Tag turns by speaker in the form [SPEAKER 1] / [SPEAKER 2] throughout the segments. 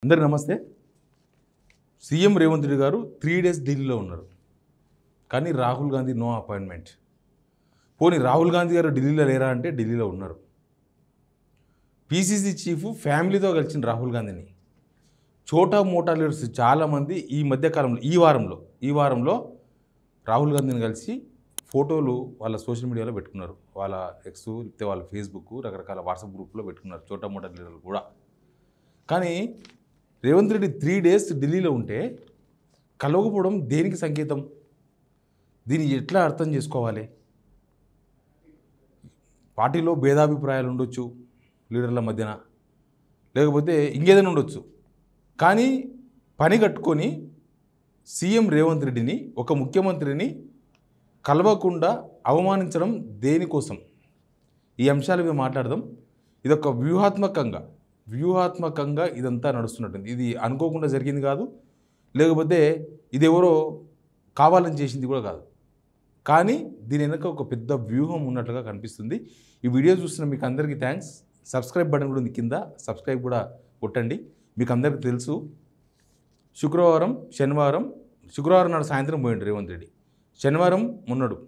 [SPEAKER 1] అందరికీ నమస్తే. సీఎం రేవంత్ రెడ్డి గారు 3 డేస్ ఢిల్లీలో ఉన్నారు. కానీ రాహుల్ గాంధీ నో అపాయింట్మెంట్. పోనీ రాహుల్ గాంధీ గారు ఢిల్లీలో లేరా అంటే ఢిల్లీలో ఉన్నారు. పీసీసీ చీఫ్ ఫ్యామిలీతో కలిసిన రాహుల్ గాంధీని చోటా మోటా లీడర్స్ చాలామంది ఈ మధ్యకాలంలో ఈ వారంలో రాహుల్ గాంధీని కలిసి ఫోటోలు వాళ్ళ సోషల్ మీడియాలో పెట్టుకున్నారు. వాళ్ళ ఎక్స్ లేకపోతే వాళ్ళ ఫేస్బుక్ రకరకాల వాట్సాప్ గ్రూప్లో పెట్టుకున్నారు చోటా మోటా లీడర్లు కూడా. కానీ రేవంత్ రెడ్డి 3 డేస్ ఢిల్లీలో ఉంటే కలవకపోవడం దేనికి సంకేతం? దీన్ని ఎట్లా అర్థం చేసుకోవాలి? పార్టీలో భేదాభిప్రాయాలు ఉండొచ్చు లీడర్ల మధ్యన, లేకపోతే ఇంకేదైనా ఉండొచ్చు. కానీ పని కట్టుకొని సీఎం రేవంత్ రెడ్డిని, ఒక ముఖ్యమంత్రిని కలవకుండా అవమానించడం దేనికోసం? ఈ అంశాల మీద మాట్లాడదాం. ఇదొక వ్యూహాత్మకంగా ఇదంతా నడుస్తున్నట్టుంది. ఇది అనుకోకుండా జరిగింది కాదు, లేకపోతే ఇది ఎవరో కావాలని చేసింది కూడా కాదు. కానీ దీని వెనక ఒక పెద్ద వ్యూహం ఉన్నట్లుగా కనిపిస్తుంది. ఈ వీడియో చూస్తున్న మీకు అందరికీ థ్యాంక్స్. సబ్స్క్రైబ్ బటన్ కూడా ఉంది కింద, సబ్స్క్రైబ్ కూడా కొట్టండి. మీకు అందరికీ తెలుసు, శుక్రవారం నాడు సాయంత్రం పోయిండు రేవంత్ రెడ్డి. శనివారం ఉన్నాడు,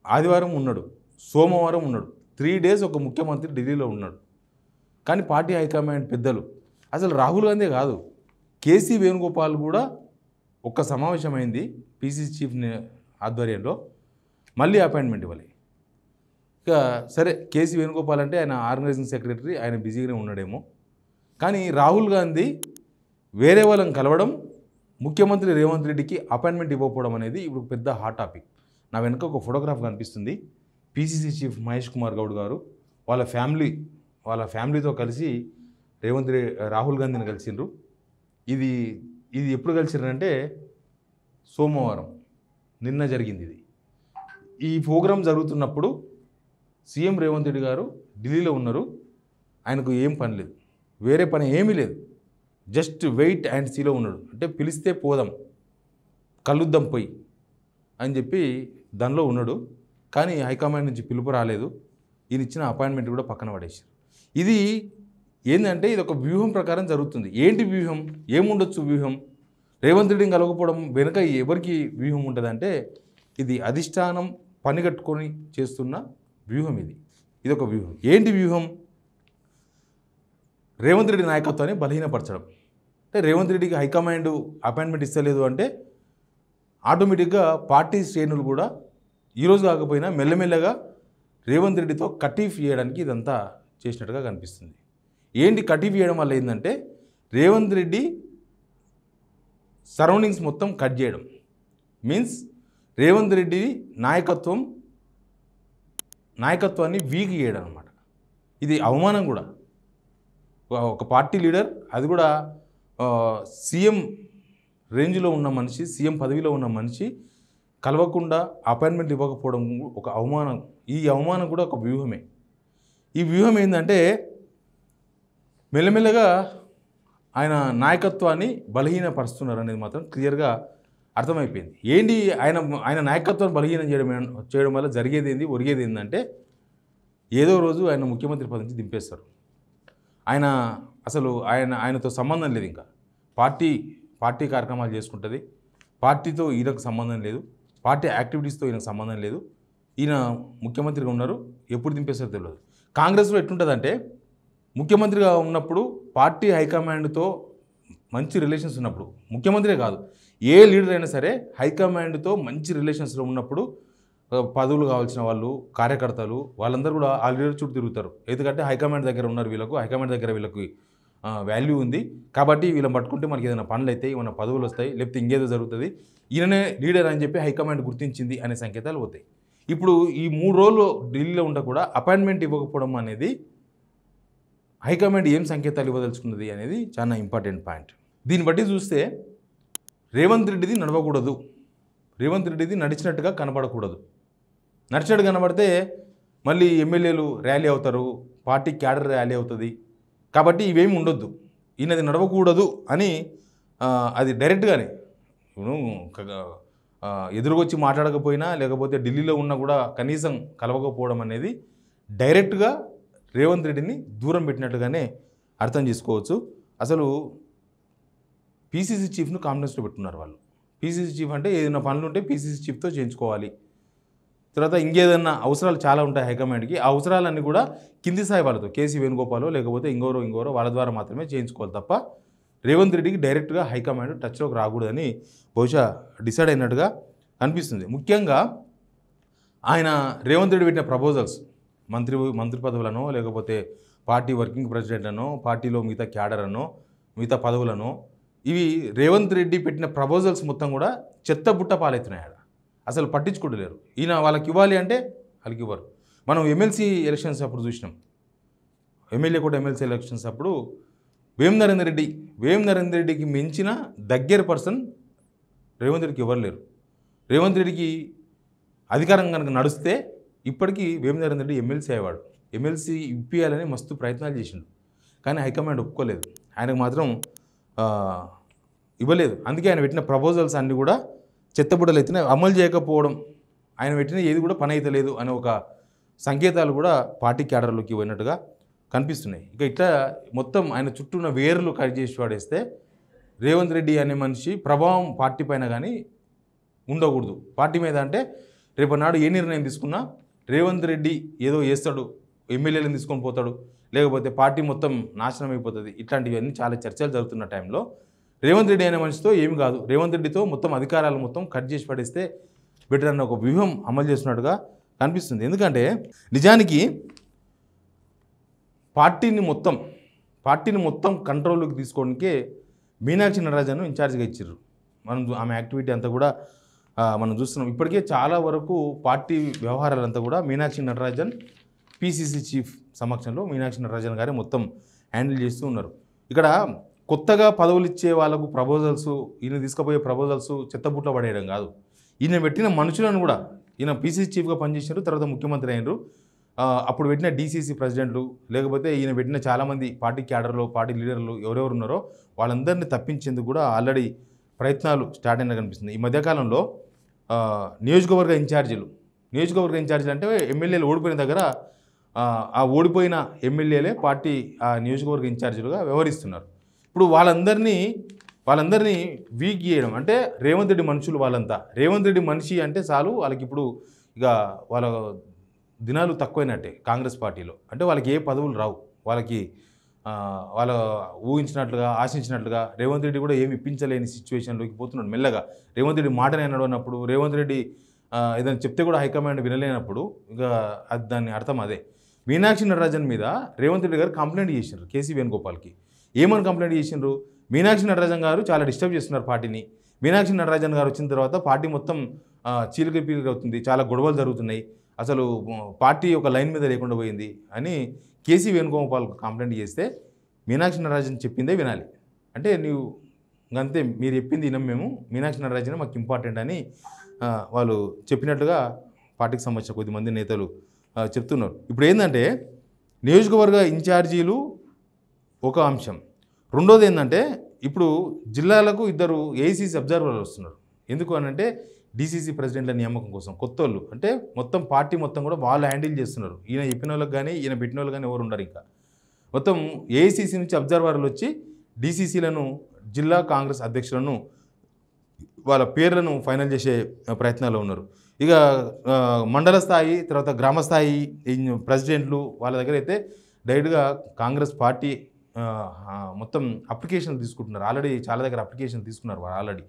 [SPEAKER 1] ఆదివారం ఉన్నాడు, సోమవారం ఉన్నాడు. 3 డేస్ ఒక ముఖ్యమంత్రి ఢిల్లీలో ఉన్నాడు. కానీ పార్టీ హైకమాండ్ పెద్దలు, అసలు రాహుల్ గాంధీ కాదు, కేసీ వేణుగోపాల్ కూడా ఒక్క సమావేశమైంది పీసీసీ చీఫ్ ఆధ్వర్యంలో, మళ్ళీ అపాయింట్మెంట్ ఇవ్వాలి. ఇక సరే, కేసీ వేణుగోపాల్ అంటే ఆయన ఆర్గనైజింగ్ సెక్రటరీ, ఆయన బిజీగానే ఉన్నాడేమో. కానీ రాహుల్ గాంధీ వేరే వాళ్ళని కలవడం, ముఖ్యమంత్రి రేవంత్ రెడ్డికి అపాయింట్మెంట్ ఇవ్వకపోవడం అనేది ఇప్పుడు పెద్ద హాట్ టాపిక్. నా వెనుక ఒక ఫోటోగ్రాఫ్ కనిపిస్తుంది. పీసీసీ చీఫ్ మహేష్ కుమార్ గౌడ్ గారు వాళ్ళ ఫ్యామిలీతో కలిసి రాహుల్ గాంధీని కలిసిండ్రు. ఇది ఎప్పుడు కలిసిరంటే సోమవారం, నిన్న జరిగింది ఇది. ఈ ప్రోగ్రాం జరుగుతున్నప్పుడు సీఎం రేవంత్ రెడ్డి గారు ఢిల్లీలో ఉన్నారు. ఆయనకు ఏం పని లేదు, వేరే పని ఏమీ లేదు, జస్ట్ వెయిట్ అండ్ సీలో ఉన్నాడు. అంటే పిలిస్తే పోదాం, కలుద్దాం పోయి అని చెప్పి దానిలో ఉన్నాడు. కానీ హైకమాండ్ నుంచి పిలుపు రాలేదు. ఈయన ఇచ్చిన అపాయింట్మెంట్ కూడా పక్కన పడేసారు. ఇది ఏంటంటే ఇది ఒక వ్యూహం ప్రకారం జరుగుతుంది. ఏంటి వ్యూహం? ఏముండొచ్చు వ్యూహం? రేవంత్ రెడ్డిని కలగకపోవడం వెనుక ఎవరికి వ్యూహం ఉంటుందంటే ఇది అధిష్టానం పని కట్టుకొని చేస్తున్న వ్యూహం. ఇది ఒక వ్యూహం. ఏంటి వ్యూహం? రేవంత్ రెడ్డి నాయకత్వాన్ని బలహీనపరచడం. అంటే రేవంత్ రెడ్డికి హైకమాండ్ అపాయింట్మెంట్ ఇస్తలేదు అంటే ఆటోమేటిక్గా పార్టీ శ్రేణులు కూడా ఈరోజు కాకపోయినా మెల్లమెల్లగా రేవంత్ రెడ్డితో కటీఫ్ చేయడానికి ఇదంతా చేసినట్టుగా కనిపిస్తుంది. ఏంటి కటీఫ్ చేయడం వల్ల ఏంటంటే రేవంత్ రెడ్డి సరౌండింగ్స్ మొత్తం కట్ చేయడం మీన్స్ రేవంత్ రెడ్డి నాయకత్వాన్ని వీక్ చేయడం అన్నమాట. ఇది అవమానం కూడా. ఒక పార్టీ లీడర్, అది కూడా సీఎం రేంజ్లో ఉన్న మనిషి, సీఎం పదవిలో ఉన్న మనిషి కలవకుండా అపాయింట్మెంట్ ఇవ్వకపోవడం ఒక అవమానం. ఈ అవమానం కూడా ఒక వ్యూహమే. ఈ వ్యూహం ఏంటంటే మెల్లమెల్లగా ఆయన నాయకత్వాన్ని బలహీనపరుస్తున్నారు అనేది మాత్రం క్లియర్గా అర్థమైపోయింది. ఏంటి ఆయన నాయకత్వాన్ని బలహీనం చేయడం వల్ల ఒరిగేది ఏంటంటే ఏదో రోజు ఆయన ముఖ్యమంత్రి పదవి నుంచి దింపేస్తారు. ఆయనతో సంబంధం లేదు, ఇంకా పార్టీ కార్యక్రమాలు చేసుకుంటుంది, పార్టీతో ఈయనకు సంబంధం లేదు, పార్టీ యాక్టివిటీస్తో ఈయనకు సంబంధం లేదు. ఈయన ముఖ్యమంత్రిగా ఉన్నారు, ఎప్పుడు దింపేస్తారో తెలియదు. కాంగ్రెస్లో ఎట్లుంటుందంటే ముఖ్యమంత్రిగా ఉన్నప్పుడు పార్టీ హైకమాండ్తో మంచి రిలేషన్స్ ఉన్నప్పుడు, ముఖ్యమంత్రే కాదు ఏ లీడర్ అయినా సరే హైకమాండ్తో మంచి రిలేషన్స్లో ఉన్నప్పుడు పదవులు కావాల్సిన వాళ్ళు, కార్యకర్తలు వాళ్ళందరూ కూడా ఆ లీడర్ చుట్టూ తిరుగుతారు. ఎందుకంటే హైకమాండ్ దగ్గర ఉన్నారు, హైకమాండ్ దగ్గర వీళ్ళకి వాల్యూ ఉంది కాబట్టి వీళ్ళని పట్టుకుంటే మనకి ఏదైనా పనులు అవుతాయి, ఏమైనా పదవులు వస్తాయి, లేకపోతే ఇంకేదో జరుగుతుంది, ఈయననే లీడర్ అని చెప్పి హైకమాండ్ గుర్తించింది అనే సంకేతాలు పోతాయి. ఇప్పుడు ఈ 3 రోజులు ఢిల్లీలో ఉండ కూడా అపాయింట్మెంట్ ఇవ్వకపోవడం అనేది హైకమాండ్ ఏం సంకేతాలు ఇవ్వదలుచుకున్నది అనేది చాలా ఇంపార్టెంట్ పాయింట్. దీన్ని బట్టి చూస్తే రేవంత్ రెడ్డిది నడవకూడదు, రేవంత్ రెడ్డిది నడిచినట్టుగా కనబడకూడదు. నడిచినట్టు కనబడితే మళ్ళీ ఎమ్మెల్యేలు ర్యాలీ అవుతారు, పార్టీ క్యాడర్ ర్యాలీ అవుతుంది. కాబట్టి ఇవేమి ఉండొద్దు, ఈయనది నడవకూడదు అని అది డైరెక్ట్గానే ఎదురుకొచ్చి మాట్లాడకపోయినా, లేకపోతే ఢిల్లీలో ఉన్నా కూడా కనీసం కలవకపోవడం అనేది డైరెక్ట్గా రేవంత్ రెడ్డిని దూరం పెట్టినట్టుగానే అర్థం చేసుకోవచ్చు. అసలు పీసీసీ చీఫ్ను కాన్ఫిడెన్స్లో పెట్టుకున్నారు వాళ్ళు. పీసీసీ చీఫ్ అంటే ఏదైనా పనులు ఉంటే పీసీసీ చీఫ్తో చేయించుకోవాలి. తర్వాత ఇంకేదన్నా అవసరాలు చాలా ఉంటాయి హైకమాండ్కి. ఆ అవసరాలన్నీ కూడా కింది స్థాయి వాళ్ళతో కేసీ వేణుగోపాలో లేకపోతే ఇంకోరో వాళ్ళ ద్వారా మాత్రమే చేయించుకోవాలి తప్ప రేవంత్ రెడ్డికి డైరెక్ట్గా హైకమాండ్ టచ్లోకి రాకూడదని బహుశా డిసైడ్ అయినట్టుగా అనిపిస్తుంది. ముఖ్యంగా ఆయన రేవంత్ రెడ్డి పెట్టిన ప్రపోజల్స్ మంత్రి పదవులను లేకపోతే పార్టీ వర్కింగ్ ప్రెసిడెంట్ అనో పార్టీలో మిగతా క్యాడర్ అనో మిగతా పదవులను ఇవి రేవంత్ రెడ్డి పెట్టిన ప్రపోజల్స్ మొత్తం కూడా చెత్తబుట్ట పాలవుతున్నాయి. అసలు పట్టించుకుంటలేరు. ఈయన వాళ్ళకి ఇవ్వాలి అంటే వాళ్ళకి ఇవ్వరు. మనం ఎమ్మెల్సీ ఎలక్షన్స్ అప్పుడు చూసినాం. ఎమ్మెల్యే కూడా ఎమ్మెల్సీ ఎలక్షన్స్ అప్పుడు వేం నరేందర్ రెడ్డికి మించిన దగ్గర పర్సన్ రేవంత్ రెడ్డికి ఎవరు లేరు. రేవంత్ రెడ్డికి అధికారం కనుక నడిస్తే ఇప్పటికీ వేం నరేందర్ రెడ్డి ఎమ్మెల్సీ అయ్యేవాడు. ఎమ్మెల్సీ ఇప్పియాలని మస్తు ప్రయత్నాలు చేసిండు, కానీ హైకమాండ్ ఒప్పుకోలేదు. ఆయనకు మాత్రం ఇవ్వలేదు. అందుకే ఆయన పెట్టిన ప్రపోజల్స్ అన్నీ కూడా చెత్తబుట్టలు ఎత్తిన అమలు చేయకపోవడం, ఆయన పెట్టిన ఏది కూడా పని అయితే లేదు అనే ఒక సంకేతాలు కూడా పార్టీ క్యాడర్లోకి పోయినట్టుగా కనిపిస్తున్నాయి. ఇక ఇట్లా మొత్తం ఆయన చుట్టూ ఉన్న వేర్లు కట్ చేసి పడేస్తే రేవంత్ రెడ్డి అనే మనిషి ప్రభావం పార్టీ పైన కానీ ఉండకూడదు. పార్టీ మీద అంటే రేపటి ఏ నిర్ణయం తీసుకున్నా రేవంత్ రెడ్డి ఏదో చేస్తాడు, ఎమ్మెల్యేలను తీసుకొని పోతాడు, లేకపోతే పార్టీ మొత్తం నాశనం అయిపోతుంది. ఇట్లాంటివన్నీ చాలా చర్చలు జరుగుతున్న టైంలో రేవంత్ రెడ్డి అనే మనిషితో ఏమి కాదు, రేవంత్ రెడ్డితో మొత్తం అధికారాలు మొత్తం కట్ చేసి పడేస్తే బెటర్ అన్న ఒక వ్యూహం అమలు చేస్తున్నట్టుగా కనిపిస్తుంది. ఎందుకంటే నిజానికి పార్టీని మొత్తం కంట్రోల్లోకి తీసుకోవడానికే మీనాక్షి నటరాజన్ను ఇన్ఛార్జ్గా ఇచ్చారు. ఆమె యాక్టివిటీ అంతా కూడా మనం చూస్తున్నాం. ఇప్పటికే చాలా వరకు పార్టీ వ్యవహారాలంతా కూడా మీనాక్షి నటరాజన్ పీసీసీ చీఫ్ సమక్షంలో మీనాక్షి నటరాజన్ గారే మొత్తం హ్యాండిల్ చేస్తూ ఉన్నారు. ఇక్కడ కొత్తగా పదవులు ఇచ్చే వాళ్ళకు ప్రపోజల్స్, ఈయన తీసుకుపోయే ప్రపోజల్స్ చెత్తబుట్లో పడేయడం కాదు, ఈయన పెట్టిన మనుషులను కూడా, ఈయన పీసీసీ చీఫ్గా పనిచేశారు, తర్వాత ముఖ్యమంత్రి అయినారు. అప్పుడు పెట్టిన డీసీసీ ప్రెసిడెంట్లు లేకపోతే ఈయన పెట్టిన చాలామంది పార్టీ క్యాడర్లు పార్టీ లీడర్లు ఎవరెవరు ఉన్నారో వాళ్ళందరినీ తప్పించేందుకు కూడా ఆల్రెడీ ప్రయత్నాలు స్టార్ట్ అయినా కనిపిస్తుంది. ఈ మధ్యకాలంలో నియోజకవర్గ ఇన్ఛార్జీలు అంటే ఎమ్మెల్యేలు ఓడిపోయిన దగ్గర ఆ ఓడిపోయిన ఎమ్మెల్యేలే పార్టీ ఆ నియోజకవర్గ ఇన్ఛార్జీలుగా వ్యవహరిస్తున్నారు. ఇప్పుడు వాళ్ళందరినీ వీక్ చేయడం అంటే రేవంత్ రెడ్డి మనుషులు వాళ్ళంతా. రేవంత్ రెడ్డి మనిషి అంటే చాలు వాళ్ళకి ఇప్పుడు ఇక వాళ్ళ దినాలు తక్కువైనట్టే కాంగ్రెస్ పార్టీలో. అంటే వాళ్ళకి ఏ పదవులు రావు, వాళ్ళకి వాళ్ళ ఊహించినట్లుగా ఆశించినట్లుగా రేవంత్ రెడ్డి కూడా ఏమి ఇప్పించలేని సిచ్యువేషన్లోకి పోతున్నాడు మెల్లగా. రేవంత్ రెడ్డి మాటనే నడవనప్పుడు, రేవంత్ రెడ్డి ఏదైనా చెప్తే కూడా హైకమాండ్ వినలేనప్పుడు ఇక దాని అర్థం అదే. మీనాక్షి నటరాజన్ మీద రేవంత్ రెడ్డి గారు కంప్లైంట్ చేసినారు కేసీ వేణుగోపాల్కి. ఏమని కంప్లైంట్ చేసిండ్రు? మీనాక్షి నటరాజన్ గారు చాలా డిస్టర్బ్ చేస్తున్నారు పార్టీని, మీనాక్షి నటరాజన్ గారు వచ్చిన తర్వాత పార్టీ మొత్తం చీలిక పీలిక అవుతుంది, చాలా గొడవలు జరుగుతున్నాయి, అసలు పార్టీ ఒక లైన్ మీద లేకుండా పోయింది అని కేసీ వేణుగోపాల్కి కంప్లైంట్ చేస్తే మీనాక్షి నటరాజన్ చెప్పిందే వినాలి. అంటే నీవు అంతే, మీరు చెప్పింది వినం మేము, మీనాక్షి నటరాజన్ మాకు ఇంపార్టెంట్ అని వాళ్ళు చెప్పినట్లుగా పార్టీకి సంబంధించిన కొద్దిమంది నేతలు చెప్తున్నారు. ఇప్పుడు ఏంటంటే నియోజకవర్గ ఇన్ఛార్జీలు ఒక అంశం, రెండోది ఏంటంటే ఇప్పుడు జిల్లాలకు 2 ఏఐసీసీ అబ్జర్వర్లు వస్తున్నారు. ఎందుకు అని అంటే డీసీసీ ప్రెసిడెంట్ల నియామకం కోసం కొత్త వాళ్ళు, అంటే మొత్తం పార్టీ మొత్తం కూడా వాళ్ళు హ్యాండిల్ చేస్తున్నారు. ఈయన చెప్పిన వాళ్ళకి కానీ ఈయన పెట్టిన వాళ్ళు కానీ ఎవరు ఉండరు. ఇంకా మొత్తం ఏఐసీసీ నుంచి అబ్జర్వర్లు వచ్చి డీసీసీలను, జిల్లా కాంగ్రెస్ అధ్యక్షులను, వాళ్ళ పేర్లను ఫైనల్ చేసే ప్రయత్నాల్లో ఉన్నారు. ఇక మండల స్థాయి తర్వాత గ్రామ స్థాయి ప్రెసిడెంట్లు వాళ్ళ దగ్గర అయితే డైరెక్ట్గా కాంగ్రెస్ పార్టీ మొత్తం అప్లికేషన్లు తీసుకుంటున్నారు. ఆల్రెడీ చాలా దగ్గర అప్లికేషన్ తీసుకున్నారు వాళ్ళు ఆల్రెడీ.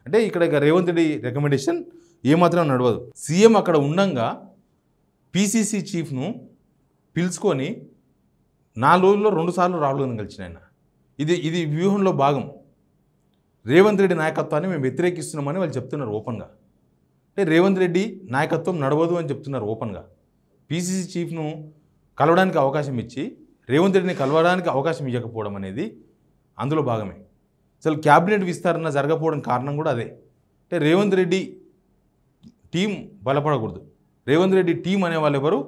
[SPEAKER 1] అంటే ఇక్కడ ఇక రేవంత్ రెడ్డి రికమెండేషన్ ఏమాత్రం నడవదు. సీఎం అక్కడ ఉండంగా పీసీసీ చీఫ్ను పిలుచుకొని 4 రోజుల్లో 2 సార్లు రాహుల్ గాంధీ కలిసిన ఆయన. ఇది వ్యూహంలో భాగం. రేవంత్ రెడ్డి నాయకత్వాన్ని మేము వ్యతిరేకిస్తున్నామని వాళ్ళు చెప్తున్నారు ఓపెన్గా. అంటే రేవంత్ రెడ్డి నాయకత్వం నడవదు అని చెప్తున్నారు ఓపెన్గా. పీసీసీ చీఫ్ను కలవడానికి అవకాశం ఇచ్చి రేవంత్ రెడ్డిని కలవడానికి అవకాశం ఇవ్వకపోవడం అనేది అందులో భాగమే. అసలు క్యాబినెట్ విస్తరణ జరగకపోవడం కారణం కూడా అదే. అంటే రేవంత్ రెడ్డి టీం బలపడకూడదు, రేవంత్ రెడ్డి టీం అనే వాళ్ళు ఎవరు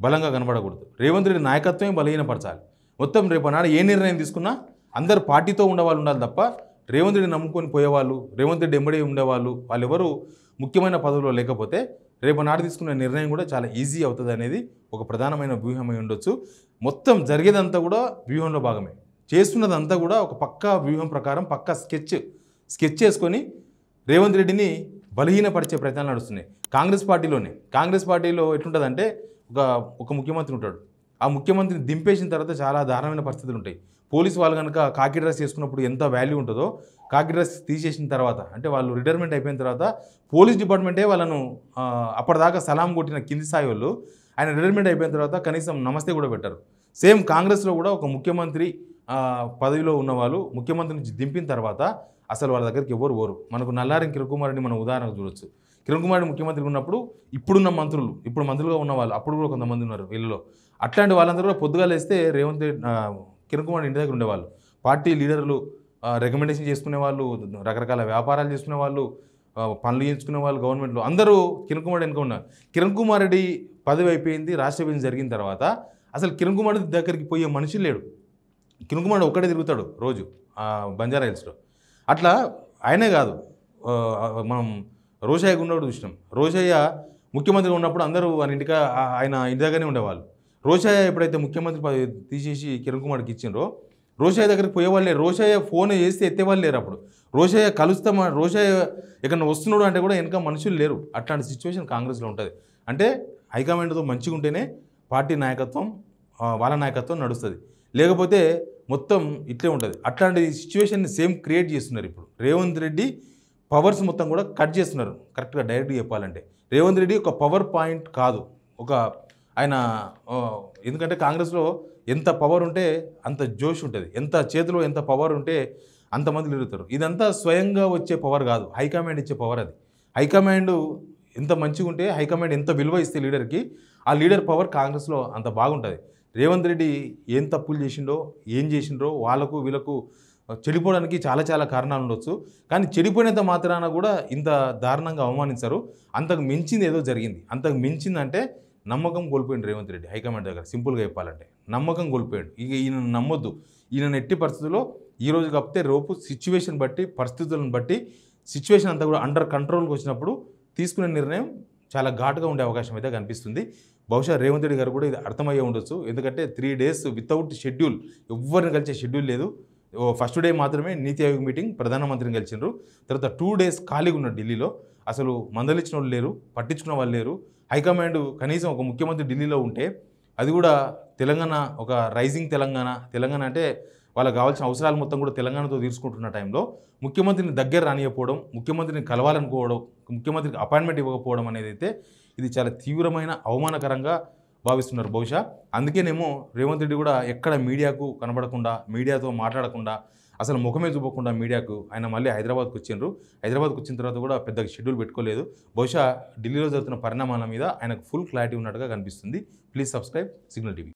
[SPEAKER 1] బలంగా కనబడకూడదు, రేవంత్ రెడ్డి నాయకత్వమే బలహీనపరచాలి. మొత్తం రేపనాడు ఏ నిర్ణయం తీసుకున్నా అందరు పార్టీతో ఉండేవాళ్ళు ఉండాలి తప్ప రేవంత్ రెడ్డి నమ్ముకొని పోయేవాళ్ళు, రేవంత్ రెడ్డి ఎంబడే ఉండేవాళ్ళు వాళ్ళు ఎవరు ముఖ్యమైన పదవిలో లేకపోతే రేపనాడు తీసుకునే నిర్ణయం కూడా చాలా ఈజీ అవుతుంది అనేది ఒక ప్రధానమైన వ్యూహమై ఉండొచ్చు. మొత్తం జరిగేదంతా కూడా వ్యూహంలో భాగమే. చేస్తున్నదంతా కూడా ఒక పక్కా వ్యూహం ప్రకారం పక్కా స్కెచ్ చేసుకొని రేవంత్ రెడ్డిని బలహీనపరిచే ప్రయత్నాలు నడుస్తున్నాయి. కాంగ్రెస్ పార్టీలో ఎట్లుంటుందంటే ఒక ముఖ్యమంత్రి ఉంటాడు. ఆ ముఖ్యమంత్రిని దింపేసిన తర్వాత చాలా దారుణమైన పరిస్థితులు ఉంటాయి. పోలీసు వాళ్ళు కనుక కాకి డ్రెస్ చేసుకున్నప్పుడు ఎంత వాల్యూ ఉంటుందో కాకి డ్రెస్ తీసేసిన తర్వాత, అంటే వాళ్ళు రిటైర్మెంట్ అయిపోయిన తర్వాత పోలీస్ డిపార్ట్మెంటే వాళ్ళను అప్పటిదాకా సలాం కొట్టిన కింది స్థాయి వాళ్ళు ఆయన రిటైర్మెంట్ అయిపోయిన తర్వాత కనీసం నమస్తే కూడా పెట్టారు. సేమ్ కాంగ్రెస్లో కూడా ఒక ముఖ్యమంత్రి పదవిలో ఉన్నవాళ్ళు ముఖ్యమంత్రి నుంచి దింపిన తర్వాత అసలు వాళ్ళ దగ్గరికి ఎవరు పోరు. మనకు నల్లారం కిరణ్ కుమార్ రెడ్డి మనం ఉదాహరణకు చూడొచ్చు. కిరణ్ కుమార్ రెడ్డి ముఖ్యమంత్రి ఉన్నప్పుడు ఇప్పుడు మంత్రులుగా ఉన్న వాళ్ళు అప్పుడు కూడా కొంతమంది ఉన్నారు వీళ్ళలో. అట్లాంటి వాళ్ళందరూ కూడా పొద్దుగా లేస్తే కిరణ్ కుమార్ ఇంటి దగ్గర ఉండేవాళ్ళు. పార్టీ లీడర్లు రికమెండేషన్ చేసుకునే వాళ్ళు, రకరకాల వ్యాపారాలు చేసుకునే వాళ్ళు, పనులు చేయించుకునే వాళ్ళు గవర్నమెంట్లో అందరూ కిరణ్ కుమార్ వెనుక ఉన్నారు. కిరణ్ కుమార్ రెడ్డి పదవి అయిపోయింది, రాష్ట్ర విభజన జరిగిన తర్వాత అసలు కిరణ్ కుమార్ రెడ్డి దగ్గరికి పోయే మనిషి లేడు. కిరణ్ కుమార్ ఒక్కడే తిరుగుతాడు రోజు బంజారా హిల్స్లో. అట్లా ఆయనే కాదు, మనం రోషయ్య ఉన్నప్పుడు చూసినాం. రోషయ్య ముఖ్యమంత్రిగా ఉన్నప్పుడు అందరూ ఆయన ఇంటి దగ్గరనే ఉండేవాళ్ళు. రోషయ్య ఎప్పుడైతే ముఖ్యమంత్రి పదవి తీసేసి కిరణ్ కుమార్కి ఇచ్చిండ్రో రోషయ్య దగ్గరికి పోయేవాళ్ళు లేరు. రోషయ్య ఫోన్ చేస్తే ఎత్తేవాళ్ళు లేరు. అప్పుడు రోషయ్య రోషయ్య ఎక్కడన్నా వస్తున్నాడు అంటే కూడా వెనక మనుషులు లేరు. అట్లాంటి సిచ్యువేషన్ కాంగ్రెస్లో ఉంటుంది. అంటే హైకమాండ్తో మంచిగా ఉంటేనే పార్టీ నాయకత్వం వాళ్ళ నాయకత్వం నడుస్తుంది, లేకపోతే మొత్తం ఇట్లే ఉంటుంది. అట్లాంటి సిచ్యువేషన్ని సేమ్ క్రియేట్ చేస్తున్నారు ఇప్పుడు రేవంత్ రెడ్డి. పవర్స్ మొత్తం కూడా కట్ చేస్తున్నారు. కరెక్ట్గా డైరెక్ట్గా చెప్పాలంటే రేవంత్ రెడ్డి ఒక పవర్ పాయింట్ కాదు, ఆయన ఎందుకంటే కాంగ్రెస్లో ఎంత పవర్ ఉంటే అంత జోష్ ఉంటుంది, ఎంత చేతిలో ఎంత పవర్ ఉంటే అంతమంది తిరుగుతారు. ఇదంతా స్వయంగా వచ్చే పవర్ కాదు, హైకమాండ్ ఇచ్చే పవర్ అది. హైకమాండ్ ఎంత మంచిగా ఉంటే, హైకమాండ్ ఎంత విలువ ఇస్తే లీడర్కి, ఆ లీడర్ పవర్ కాంగ్రెస్లో అంత బాగుంటుంది. రేవంత్ రెడ్డి ఏం తప్పులు ఏం చేసిండ్రో వాళ్ళకు వీళ్ళకు చెడిపోవడానికి చాలా కారణాలు ఉండొచ్చు. కానీ చెడిపోయినంత మాత్రాన కూడా ఇంత దారుణంగా అవమానించారు. అంతకు మించింది ఏదో జరిగింది. అంతకు మించిందంటే నమ్మకం కోల్పోయింది రేవంత్ రెడ్డి హైకమాండ్ దగ్గర. సింపుల్గా చెప్పాలంటే నమ్మకం కోల్పోయాడు. ఇక ఈయన నమ్మొద్దు. ఈయన ఎట్టి పరిస్థితుల్లో ఈరోజు కాకపోతే రేపు సిచ్యువేషన్ బట్టి, పరిస్థితులను బట్టి, సిచ్యువేషన్ అంతా కూడా అండర్ కంట్రోల్కి వచ్చినప్పుడు తీసుకునే నిర్ణయం చాలా ఘాటుగా ఉండే అవకాశం అయితే కనిపిస్తుంది. బహుశా రేవంత్ రెడ్డి గారు కూడా ఇది అర్థమయ్యే ఉండొచ్చు. ఎందుకంటే 3 days వితౌట్ షెడ్యూల్, ఎవరిని కలిసే షెడ్యూల్ లేదు. ఫస్ట్ డే మాత్రమే నీతి ఆయోగ్ మీటింగ్, ప్రధానమంత్రిని కలిసిండ్రు. తర్వాత 2 days ఖాళీగా ఉన్నారు ఢిల్లీలో. అసలు మందలిచ్చిన వాళ్ళు లేరు, పట్టించుకున్న వాళ్ళు లేరు. హైకమాండ్ కనీసం ఒక ముఖ్యమంత్రి ఢిల్లీలో ఉంటే, అది కూడా తెలంగాణ ఒక రైజింగ్ తెలంగాణ అంటే వాళ్ళకి కావాల్సిన అవసరాలు మొత్తం కూడా తెలంగాణతో తీర్చుకుంటున్న టైంలో ముఖ్యమంత్రిని దగ్గర రానియకపోవడం, ముఖ్యమంత్రిని కలవాలనుకోవడం, ముఖ్యమంత్రికి అపాయింట్మెంట్ ఇవ్వకపోవడం అనేది అయితే ఇది చాలా తీవ్రమైన అవమానకరంగా భావిస్తున్నారు బహుశా. అందుకేనేమో రేవంత్ రెడ్డి కూడా ఎక్కడ మీడియాకు కనబడకుండా, మీడియాతో మాట్లాడకుండా, అసలు ముఖమే చూపకుండా మీడియాకు ఆయన మళ్ళీ హైదరాబాద్కు వచ్చిండ్రు. హైదరాబాద్కు వచ్చిన తర్వాత కూడా పెద్దగా షెడ్యూల్ పెట్టుకోలేదు. బహుశా ఢిల్లీలో జరుగుతున్న పరిణామాల మీద ఆయనకు ఫుల్ క్లారిటీ ఉన్నట్టుగా కనిపిస్తుంది. Please subscribe signal TV.